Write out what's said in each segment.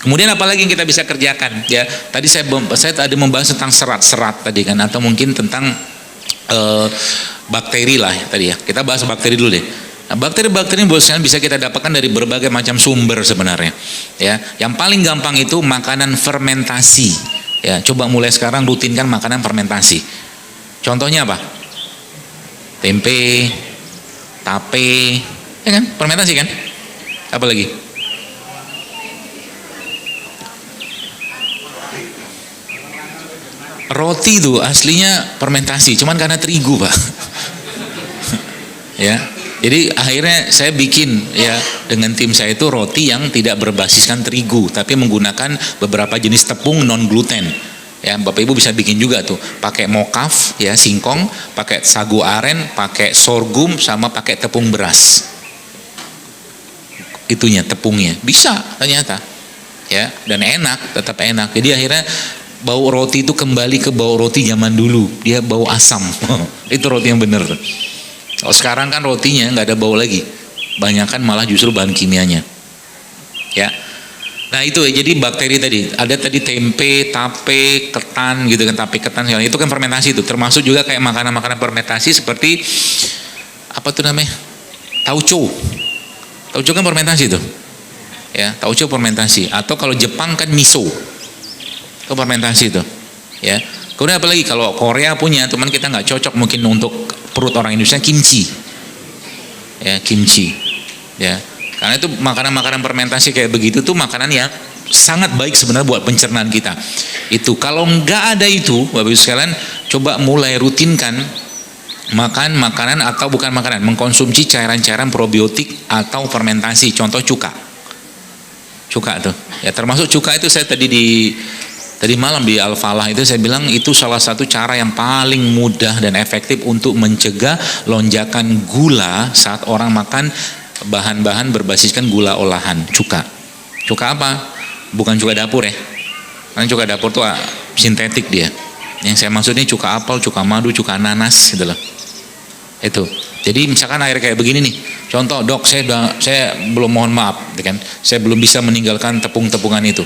Kemudian apalagi yang kita bisa kerjakan ya? Tadi saya tadi membahas tentang serat-serat tadi kan, atau mungkin tentang bakteri lah ya, tadi ya. Kita bahas bakteri dulu deh. Nah, bakteri-bakteri yang bisa kita dapatkan dari berbagai macam sumber sebenarnya. Ya, yang paling gampang itu makanan fermentasi. Ya, coba mulai sekarang rutinkan makanan fermentasi. Contohnya apa? Tempe, tape, ya kan? Fermentasi kan? Apa lagi? Roti itu aslinya fermentasi, cuman karena terigu, Pak. Ya. Jadi akhirnya saya bikin ya dengan tim saya itu roti yang tidak berbasiskan terigu, tapi menggunakan beberapa jenis tepung non gluten. Ya, Bapak Ibu bisa bikin juga tuh, pakai mokaf ya, singkong, pakai sagu aren, pakai sorghum, sama pakai tepung beras. Itunya tepungnya bisa ternyata. Ya, dan enak, tetap enak. Jadi akhirnya bau roti itu kembali ke bau roti zaman dulu, dia bau asam. Itu roti yang bener tuh. Oh, sekarang kan rotinya nggak ada bau lagi, banyakan malah justru bahan kimianya. Ya, nah itu ya, jadi bakteri tadi ada tadi tempe, tape, ketan gitu kan, tape ketan itu kan fermentasi itu, termasuk juga kayak makanan-makanan fermentasi seperti apa tuh namanya, tauco. Tauco kan fermentasi tuh, ya tauco fermentasi. Atau kalau Jepang kan miso, itu fermentasi tuh, ya. Kemudian apalagi kalau Korea punya, teman kita nggak cocok mungkin untuk perut orang Indonesia, kimchi. Ya, kimchi. Ya. Karena itu makanan-makanan fermentasi kayak begitu tuh makanan yang sangat baik sebenarnya buat pencernaan kita. Itu kalau nggak ada itu, Bapak Ibu sekalian, coba mulai rutinkan makan makanan atau bukan makanan, mengkonsumsi cairan-cairan probiotik atau fermentasi. Contoh cuka. Cuka tuh. Ya, termasuk cuka itu saya tadi malam di Al-Falah itu saya bilang itu salah satu cara yang paling mudah dan efektif untuk mencegah lonjakan gula saat orang makan bahan-bahan berbasiskan gula olahan. Cuka apa? Bukan cuka dapur ya, karena cuka dapur tuh sintetik dia. Yang saya maksudnya cuka apel, cuka madu, cuka nanas gitu loh. Itu. Jadi misalkan air kayak begini nih, contoh, dok saya belum, mohon maaf kan, saya belum bisa meninggalkan tepung-tepungan itu.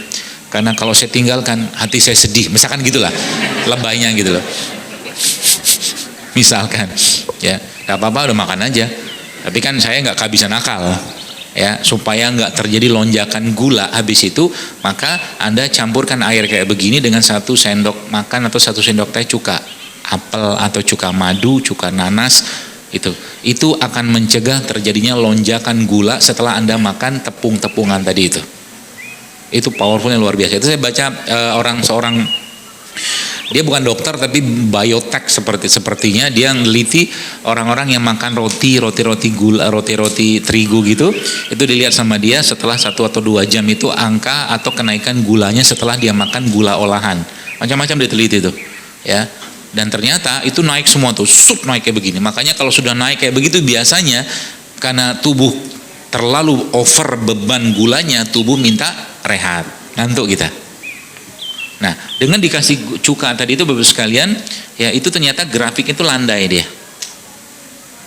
Karena kalau saya tinggalkan hati saya sedih, misalkan gitulah lebaynya gitu loh. Misalkan ya nggak apa-apa, udah makan aja, tapi kan saya nggak kehabisan akal ya, supaya nggak terjadi lonjakan gula habis itu, maka Anda campurkan air kayak begini dengan 1 sendok makan atau 1 sendok teh cuka apel atau cuka madu, cuka nanas, itu akan mencegah terjadinya lonjakan gula setelah Anda makan tepung-tepungan tadi itu. Itu powerfulnya luar biasa. Itu saya baca seorang dia bukan dokter tapi biotek sepertinya dia neliti orang-orang yang makan roti gula, roti terigu gitu, itu dilihat sama dia setelah 1 atau 2 jam itu angka atau kenaikan gulanya setelah dia makan gula olahan. Macam-macam diteliti tuh, ya. Dan ternyata itu naik semua tuh, naik kayak begini. Makanya kalau sudah naik kayak begitu biasanya karena tubuh terlalu over beban gulanya, tubuh minta rehat, ngantuk kita. Nah, dengan dikasih cuka tadi itu Bapak sekalian, ya itu ternyata grafik itu landai dia.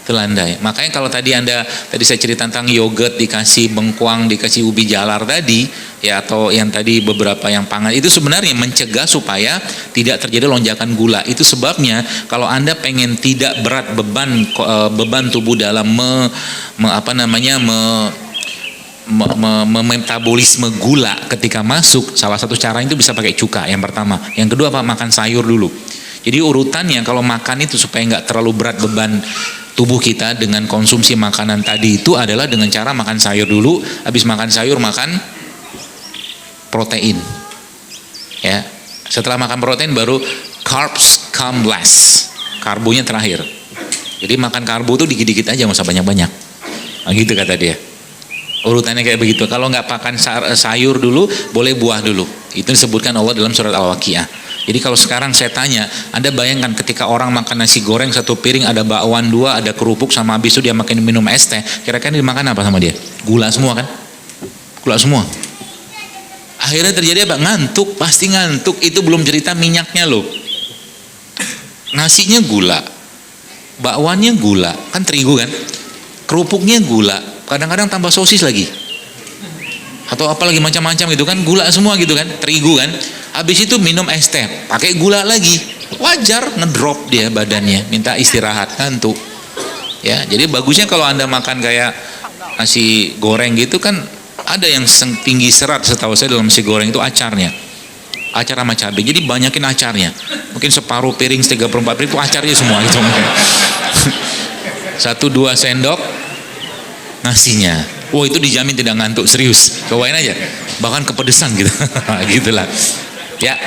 Itu landai. Makanya kalau tadi saya cerita tentang yogurt dikasih bengkuang, dikasih ubi jalar tadi, ya atau yang tadi beberapa yang pangan, itu sebenarnya mencegah supaya tidak terjadi lonjakan gula. Itu sebabnya kalau Anda pengen tidak berat beban tubuh dalam metabolisme gula ketika masuk, salah satu cara itu bisa pakai cuka yang pertama. Yang kedua apa? Makan sayur dulu. Jadi urutannya kalau makan itu supaya nggak terlalu berat beban tubuh kita dengan konsumsi makanan tadi itu adalah dengan cara makan sayur dulu. Habis makan sayur makan protein. Ya. Setelah makan protein baru carbs come last. Karbonya terakhir. Jadi makan karbo itu dikit-dikit aja, nggak usah banyak-banyak. Nah, gitu kata dia. Urutannya kayak begitu. Kalau nggak makan sayur dulu, boleh buah dulu. Itu disebutkan Allah dalam surat Al-Waqiah. Jadi kalau sekarang saya tanya, Anda bayangkan ketika orang makan nasi goreng 1 piring, ada bakwan 2, ada kerupuk, sama habis itu dia makan minum es teh, kira-kira dimakan apa sama dia? Gula semua kan? Gula semua. Akhirnya terjadi apa? Ngantuk, pasti ngantuk. Itu belum cerita minyaknya loh. Nasinya gula, bakwannya gula, kan terigu kan? Kerupuknya gula, kadang-kadang tambah sosis lagi. atau apalagi macam-macam gitu kan, gula semua gitu kan, terigu kan. Habis itu minum es teh, pakai gula lagi, wajar ngedrop dia badannya, minta istirahat, ngantuk. Ya, jadi bagusnya kalau Anda makan kayak nasi goreng gitu kan, ada yang tinggi serat setahu saya dalam nasi goreng itu acarnya. Acar sama cabai, jadi banyakin acarnya. Mungkin separuh piring, 3/4 piring itu acarnya semua gitu. 1-2 sendok nasinya. Wah, itu dijamin tidak ngantuk, serius. Cobain aja. Bahkan kepedesan gitu. Gitulah. Ya.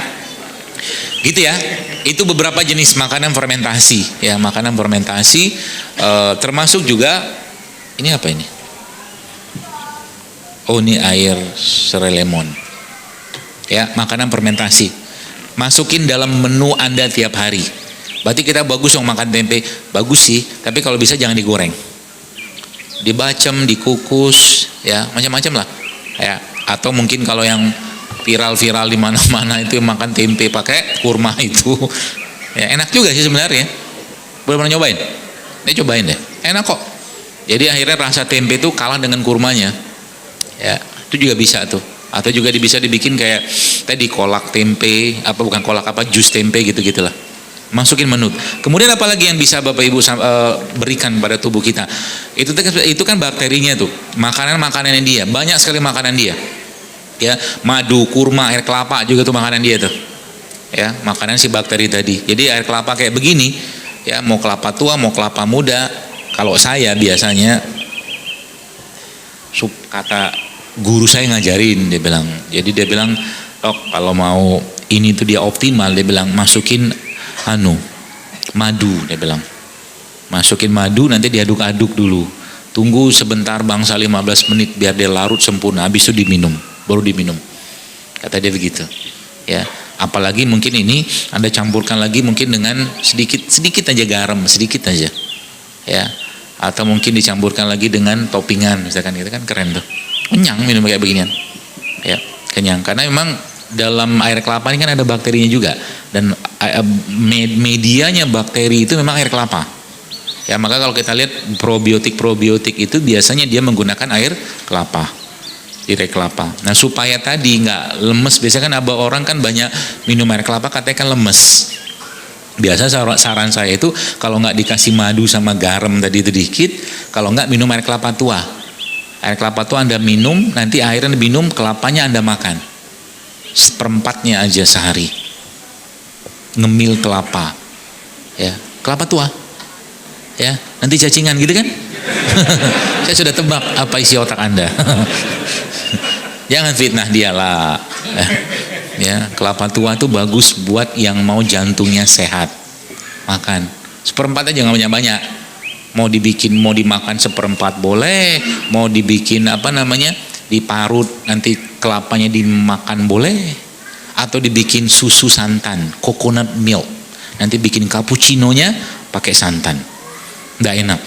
Gitu ya. Itu beberapa jenis makanan fermentasi, ya, makanan fermentasi termasuk juga ini apa ini? Oh, ini air serai lemon. Ya, makanan fermentasi. Masukin dalam menu Anda tiap hari. Berarti kita bagus dong makan tempe, bagus sih, tapi kalau bisa jangan digoreng. Dibacem, dikukus, ya macam-macam lah, ya. Atau mungkin kalau yang viral-viral di mana-mana itu makan tempe pakai kurma itu, ya enak juga sih sebenarnya. Belum pernah nyobain? Ini cobain deh, enak kok. Jadi akhirnya rasa tempe itu kalah dengan kurmanya, ya itu juga bisa tuh. Atau juga bisa dibikin kayak tadi kolak tempe, apa bukan kolak apa jus tempe gitu-gitulah. Masukin menu. Kemudian apalagi yang bisa Bapak Ibu berikan pada tubuh kita? Itu kan bakterinya tuh. Makanan-makanannya dia, banyak sekali makanan dia. Ya, madu, kurma, air kelapa juga tuh makanan dia tuh. Ya, makanan si bakteri tadi. Jadi air kelapa kayak begini, ya mau kelapa tua, mau kelapa muda. Kalau saya biasanya kata guru saya ngajarin, dia bilang. Jadi dia bilang, "Dok, kalau mau ini tuh dia optimal," dia bilang masukin madu, dia bilang masukin madu, nanti diaduk-aduk dulu, tunggu sebentar bangsa 15 menit biar dia larut sempurna, habis itu diminum, baru diminum, kata dia begitu. Ya, apalagi mungkin ini Anda campurkan lagi mungkin dengan sedikit aja garam, sedikit aja, ya, atau mungkin dicampurkan lagi dengan toppingan misalkan, gitu kan keren tuh, kenyang minum kayak beginian, ya kenyang, karena memang dalam air kelapa ini kan ada bakterinya juga, dan medianya bakteri itu memang air kelapa. Ya, maka kalau kita lihat probiotik itu biasanya dia menggunakan air kelapa, air kelapa. Nah, supaya tadi nggak lemes, biasanya kan ada orang kan banyak minum air kelapa katanya kan lemes. Biasa saran saya itu kalau nggak dikasih madu sama garam tadi itu dikit, kalau nggak minum air kelapa tua. Air kelapa tua Anda minum, nanti airnya minum, kelapanya Anda makan. 1/4-nya aja sehari, ngemil kelapa, ya kelapa tua, ya nanti cacingan gitu kan. Saya sudah tebak apa isi otak Anda. Jangan fitnah dia lah, ya kelapa tua tuh bagus buat yang mau jantungnya sehat, makan 1/4 aja, nggak banyak-banyak. Mau dimakan 1/4 boleh, mau dibikin apa namanya, diparut nanti kelapanya dimakan boleh, atau dibikin susu santan, coconut milk, nanti bikin cappuccino-nya pakai santan, nggak enak.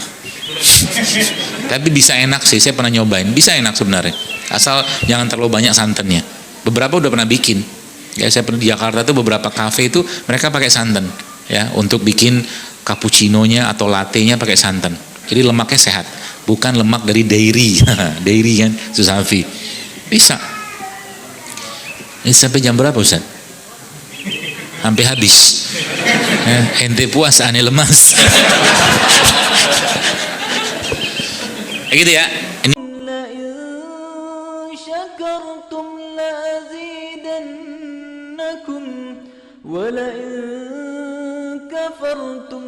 Tapi bisa enak sih, saya pernah nyobain, bisa enak sebenarnya, asal jangan terlalu banyak santannya. Beberapa udah pernah bikin, ya saya pernah di Jakarta tuh beberapa kafe itu mereka pakai santan, ya untuk bikin cappuccino-nya atau latte-nya pakai santan. Jadi lemaknya sehat, bukan lemak dari dairy. Dairy kan Susafi. Bisa. Ini sampai jam berapa Ustaz? Sampai habis. Ente puas, aneh lemas. Gitu ya. Ini ولئن كفرتم